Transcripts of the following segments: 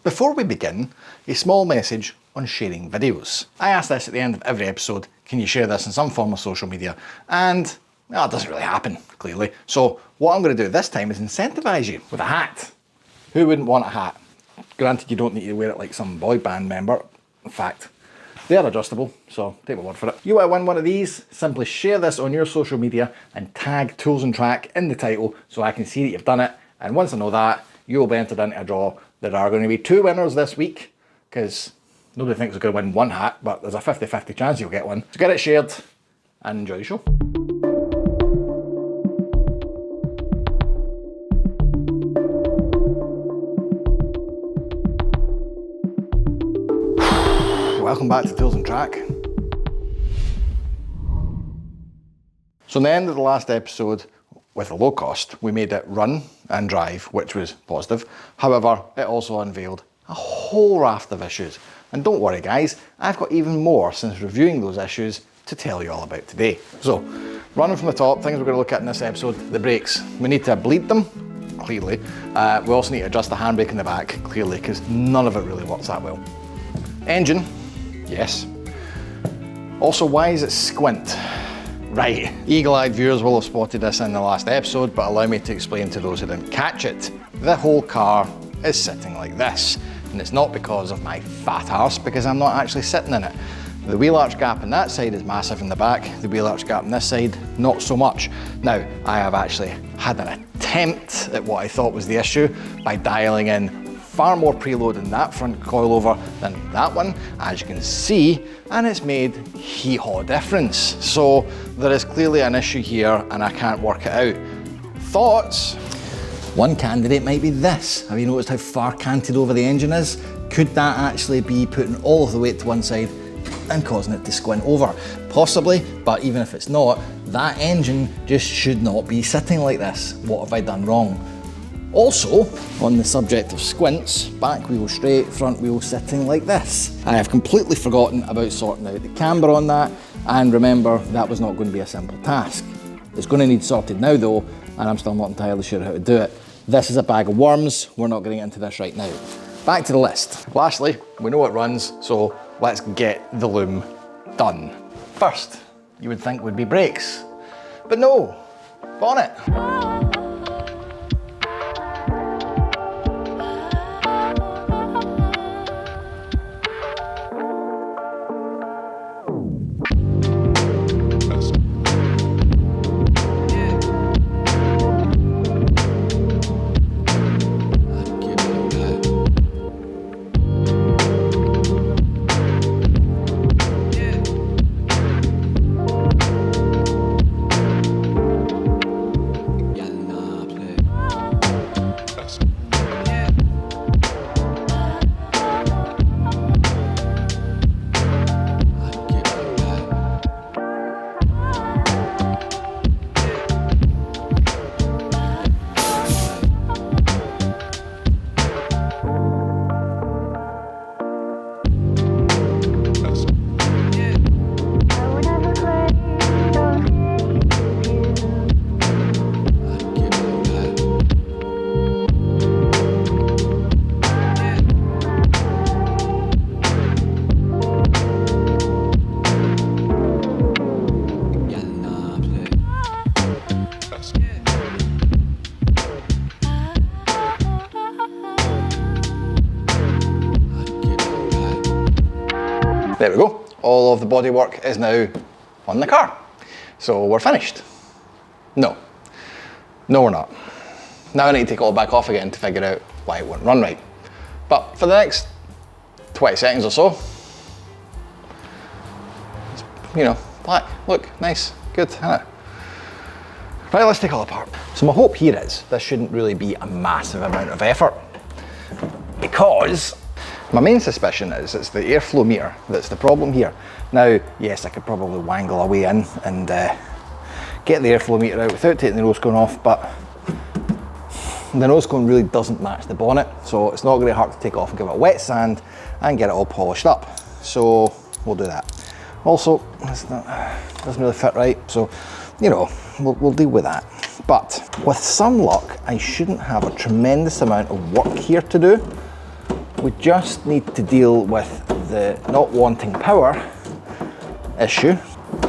Before we begin, a small message on sharing videos. I ask this at the end of every episode, can you share this in some form of social media? And well, it doesn't really happen, clearly. So what I'm going to do this time is incentivize you with a hat. Who wouldn't want a hat? Granted, you don't need to wear it like some boy band member. In fact, they are adjustable, so take my word for it. You want to win one of these? Simply share this on your social media and tag Tools and Track in the title so I can see that you've done it. And once I know that, you will be entered into a draw. There are going to be 2 winners this week, because nobody thinks they're going to win one hat, but there's a 50-50 chance you'll get one. So get it shared and enjoy the show. Welcome back to Tools and Track. So in the end of the last episode with the Locost, we made it run and drive, which was positive. However, it also unveiled a whole raft of issues. And don't worry guys, I've got even more since reviewing those issues to tell you all about today. So, running from the top, things we're going to look at in this episode: the brakes. We need to bleed them, clearly. We also need to adjust the handbrake in the back, clearly, because none of it really works that well. Engine, yes. Also, why is it squint? Right, eagle-eyed viewers will have spotted this in the last episode, but allow me to explain to those who didn't catch it. The whole car is sitting like this, and it's not because of my fat arse, because I'm not actually sitting in it. The wheel arch gap on that side is massive in the back, the wheel arch gap on this side, not so much. Now, I have actually had an attempt at what I thought was the issue by dialing in far more preload in that front coilover than that one, as you can see, and it's made hee-haw difference. So there is clearly an issue here and I can't work it out. Thoughts? One candidate might be this. Have you noticed how far canted over the engine is? Could that actually be putting all of the weight to one side and causing it to squint over? Possibly, but even if it's not, that engine just should not be sitting like this. What have I done wrong? Also, on the subject of squints, back wheel straight, front wheel sitting like this. I have completely forgotten about sorting out the camber on that, and remember, that was not going to be a simple task. It's going to need sorted now though, and I'm still not entirely sure how to do it. This is a bag of worms, we're not getting into this right now. Back to the list. Lastly, we know it runs, so let's get the loom done. First, you would think would be brakes, but no, bonnet. There we go. All of the bodywork is now on the car. So we're finished. No, we're not. Now I need to take it all back off again to figure out why it won't run right. But for the next 20 seconds or so, it's, you know, black. Look, nice, good, isn't it? Right, let's take it all apart. So my hope here is this shouldn't really be a massive amount of effort, because my main suspicion is it's the airflow meter that's the problem here. Now, yes, I could probably wangle a way in and get the airflow meter out without taking the nose cone off, but the nose cone really doesn't match the bonnet, so it's not going to hurt to take off and give it a wet sand and get it all polished up. So we'll do that. Also, it's not, doesn't really fit right, so you know, we'll deal with that. But with some luck, I shouldn't have a tremendous amount of work here to do. We just need to deal with the not wanting power issue,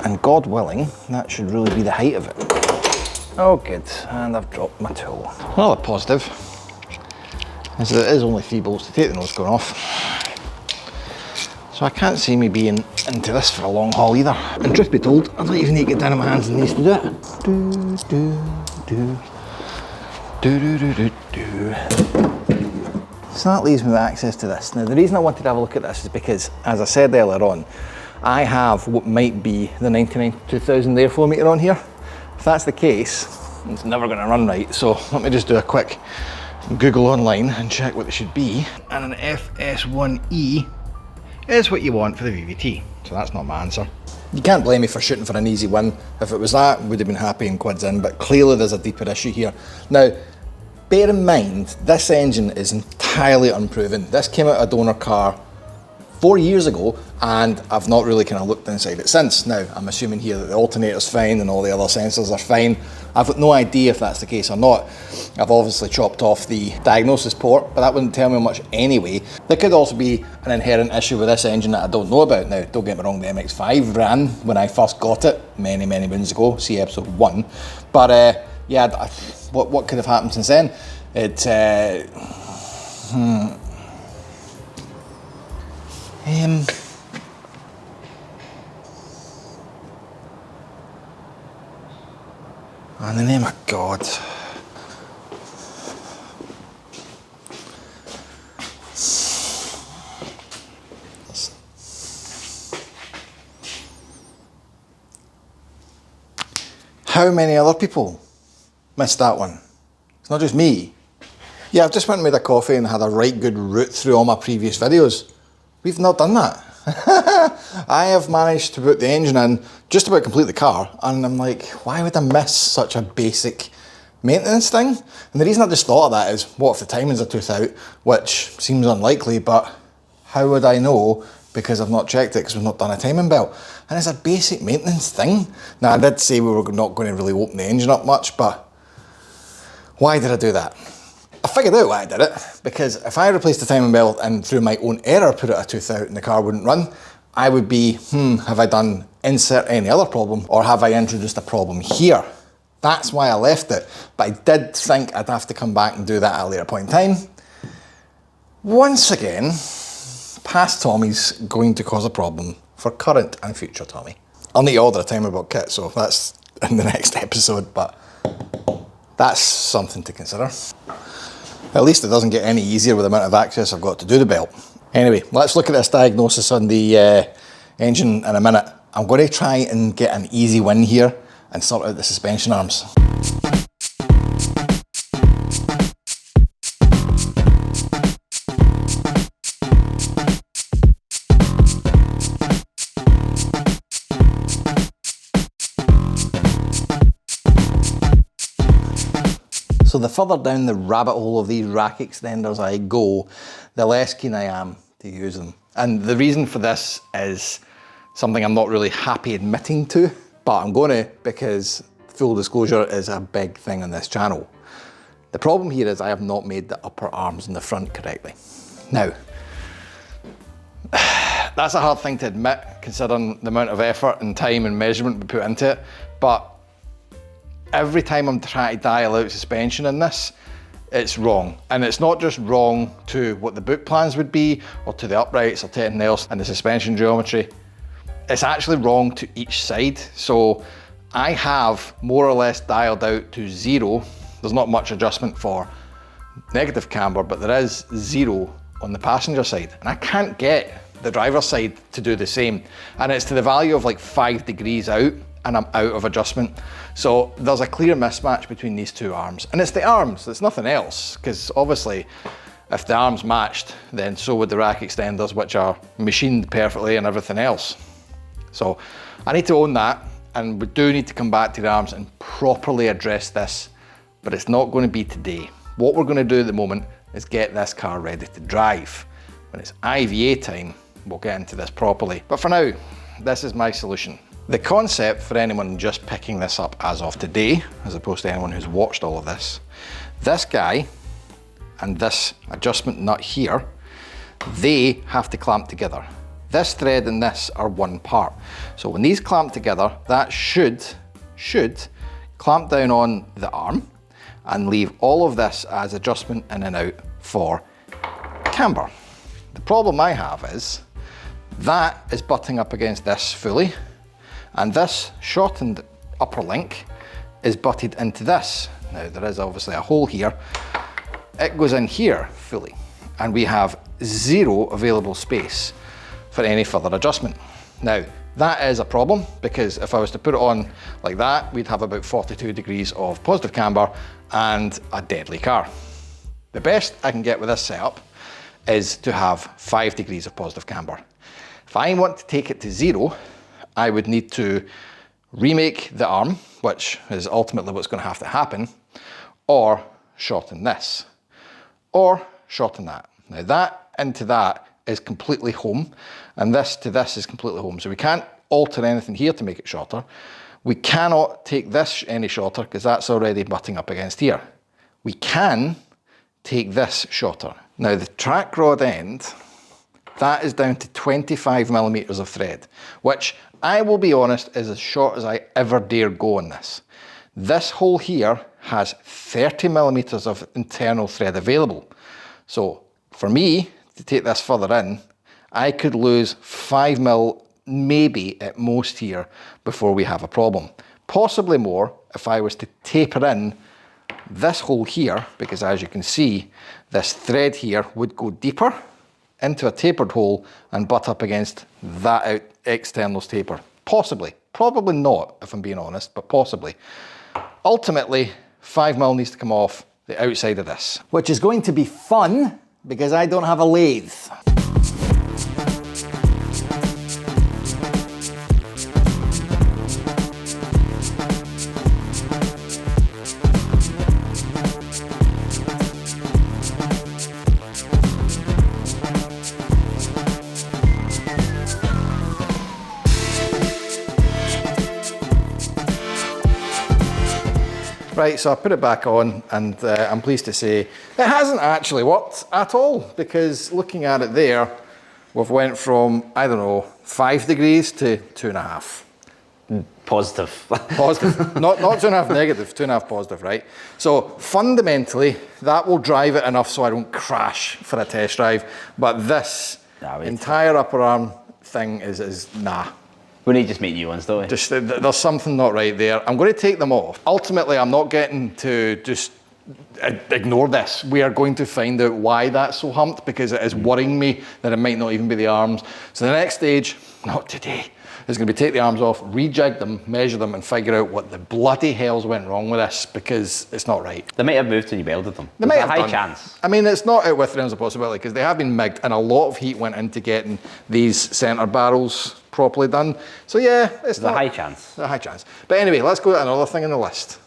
and God willing, that should really be the height of it. Oh good, and I've dropped my tool. Another positive is that it is only 3 bolts to take the nose cone off. So I can't see me being into this for a long haul either. And truth be told, I don't even need to get down on my hands and knees to do it. So that leaves me with access to this. Now the reason I wanted to have a look at this is because, as I said earlier on, I have what might be the 99-2000 airflow meter on here. If that's the case, it's never going to run right. So let me just do a quick Google online and check what they should be. And an FS1E is what you want for the VVT. So that's not my answer. You can't blame me for shooting for an easy win. If it was that, would have been happy and quids in, but clearly there's a deeper issue here. Now, bear in mind, this engine is entirely unproven. This came out of a donor car 4 years ago, and I've not really kind of looked inside it since. Now, I'm assuming here that the alternator's fine and all the other sensors are fine. I've got no idea if that's the case or not. I've obviously chopped off the diagnosis port, but that wouldn't tell me much anyway. There could also be an inherent issue with this engine that I don't know about. Now, don't get me wrong, the MX-5 ran when I first got it many moons ago, see episode 1. But yeah, what could have happened since then? In the name of God. How many other people missed that one? It's not just me. Yeah, I've just went and made a coffee and had a right good route through all my previous videos. We've not done that. I have managed to put the engine in, just about complete the car, and I'm like, why would I miss such a basic maintenance thing? And the reason I just thought of that is, what if the timings are tooth out, which seems unlikely, but how would I know? Because I've not checked it, because we've not done a timing belt. And it's a basic maintenance thing. Now, I did say we were not going to really open the engine up much, but why did I do that? I figured out why I did it, because if I replaced the timing belt and through my own error put it a tooth out and the car wouldn't run, I would be, have I done insert any other problem, or have I introduced a problem here? That's why I left it, but I did think I'd have to come back and do that at a later point in time. Once again, past Tommy's going to cause a problem for current and future Tommy. I'll need to order a timing belt kit, so that's in the next episode, but that's something to consider. At least it doesn't get any easier with the amount of access I've got to do the belt. Anyway, let's look at this diagnosis on the engine in a minute. I'm going to try and get an easy win here and sort out the suspension arms. So the further down the rabbit hole of these rack extenders I go, the less keen I am to use them. And the reason for this is something I'm not really happy admitting to, but I'm going to, because full disclosure is a big thing on this channel. The problem here is I have not made the upper arms in the front correctly. Now, that's a hard thing to admit considering the amount of effort and time and measurement we put into it, but every time I'm trying to dial out suspension in this, it's wrong. And it's not just wrong to what the book plans would be, or to the uprights, or to anything else, and the suspension geometry. It's actually wrong to each side. So I have more or less dialed out to 0. There's not much adjustment for negative camber, but there is 0 on the passenger side. And I can't get the driver's side to do the same. And it's to the value of like 5 degrees out, and I'm out of adjustment. So there's a clear mismatch between these two arms. And it's the arms, it's nothing else, because obviously if the arms matched, then so would the rack extenders, which are machined perfectly and everything else. So I need to own that, and we do need to come back to the arms and properly address this, but it's not going to be today. What we're going to do at the moment is get this car ready to drive. When it's IVA time, we'll get into this properly. But for now, this is my solution. The concept for anyone just picking this up as of today, as opposed to anyone who's watched all of this guy and this adjustment nut here they have to clamp together. This thread and this are one part. So when these clamp together, that should clamp down on the arm and leave all of this as adjustment in and out for camber. The problem I have is that is butting up against this fully, and this shortened upper link is butted into this. Now there is obviously a hole here. It goes in here fully, and we have zero available space for any further adjustment. Now that is a problem, because if I was to put it on like that, we'd have about 42 degrees of positive camber and a deadly car. The best I can get with this setup is to have 5 degrees of positive camber. If I want to take it to 0, I would need to remake the arm, which is ultimately what's going to have to happen, or shorten this, or shorten that. Now that into that is completely home, and this to this is completely home. So we can't alter anything here to make it shorter. We cannot take this any shorter because that's already butting up against here. We can take this shorter. Now the track rod end, that is down to 25 millimeters of thread, which I will be honest is as short as I ever dare go on this. This hole here has 30 millimeters of internal thread available. So for me to take this further in, I could lose 5 mil, maybe at most here, before we have a problem. Possibly more if I was to taper in this hole here, because as you can see, this thread here would go deeper into a tapered hole and butt up against that external taper. Possibly, probably not if I'm being honest, but possibly. Ultimately, 5 mil needs to come off the outside of this, which is going to be fun because I don't have a lathe. Right, so I put it back on, and I'm pleased to say it hasn't actually worked at all, because looking at it there, we've went from, I don't know, 5 degrees to 2.5. Positive. Positive, not 2.5 negative, 2.5 positive, right? So fundamentally, that will drive it enough so I don't crash for a test drive, but this entire upper arm thing is nah. We need to just make new ones, don't we? Just, there's something not right there. I'm going to take them off. Ultimately, I'm not getting to just ignore this. We are going to find out why that's so humped, because it is worrying me that it might not even be the arms. So the next stage, not today, is going to be take the arms off, rejig them, measure them, and figure out what the bloody hell's went wrong with this, because it's not right. They might have moved when you welded them. They might have a high done. chance. I mean, it's not out with realms of possibility, because they have been migged, and a lot of heat went into getting these centre barrels properly done. So yeah, it's a high chance. A high chance. But anyway, let's go to another thing in the list.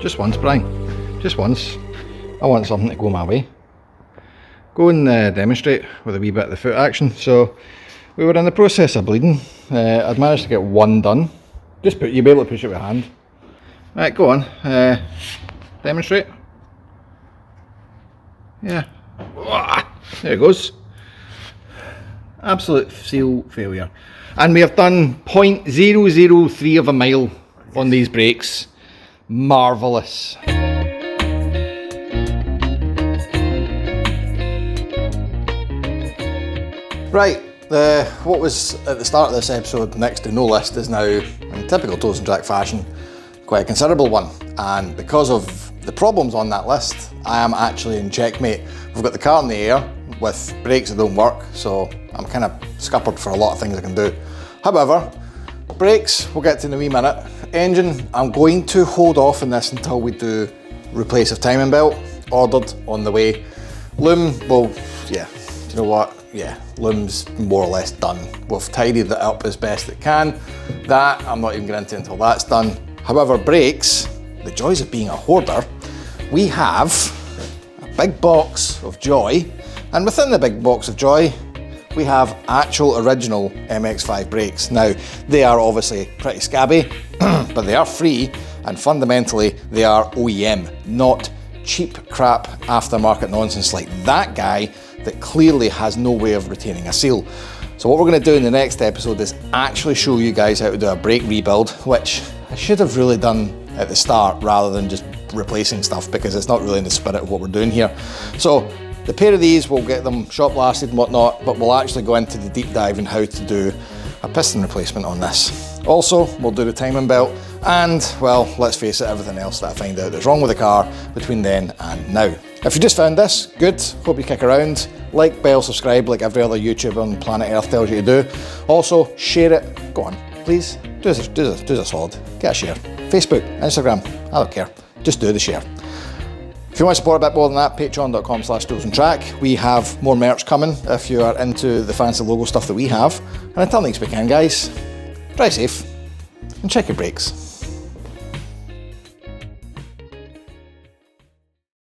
Just once, Brian. Just once. I want something to go my way. Go and demonstrate with a wee bit of the foot action. So we were in the process of bleeding. I'd managed to get one done. Just you'll be able to push it with hand. Right, go on. Demonstrate. Yeah. There it goes. Absolute seal failure. And we have done 0.003 of a mile on these brakes. Marvellous. Right, what was at the start of this episode next to no list is now, in typical Toes and Track fashion, quite a considerable one. And because of the problems on that list, I am actually in checkmate. We've got the car in the air with brakes that don't work, so I'm kind of scuppered for a lot of things I can do. However, brakes, we'll get to in a wee minute. Engine, I'm going to hold off on this until we do replace of timing belt, ordered on the way. Loom, well, yeah, do you know what? Yeah, loom's more or less done. We've tidied it up as best it can. That, I'm not even getting into until that's done. However, brakes, the joys of being a hoarder, we have a big box of joy, and within the big box of joy, we have actual original MX-5 brakes. Now, they are obviously pretty scabby, but they are free, and fundamentally, they are OEM, not cheap crap aftermarket nonsense like that guy that clearly has no way of retaining a seal. So what we're going to do in the next episode is actually show you guys how to do a brake rebuild, which I should have really done at the start rather than just replacing stuff, because it's not really in the spirit of what we're doing here. So the pair of these, we'll get them shop lasted and whatnot, but we'll actually go into the deep dive in how to do a piston replacement on this. Also, we'll do the timing belt, and well, let's face it, everything else that I find out that's wrong with the car between then and now. If you just found this, good, hope you kick around. Like, bell, subscribe like every other YouTuber on planet Earth tells you to do. Also, share it, go on, please, do us a solid, get a share. Facebook, Instagram, I don't care, just do the share. If you want to support a bit more than that, patreon.com/toolsandtrack. We have more merch coming if you are into the fancy logo stuff that we have. And until next weekend, guys, drive safe and check your brakes.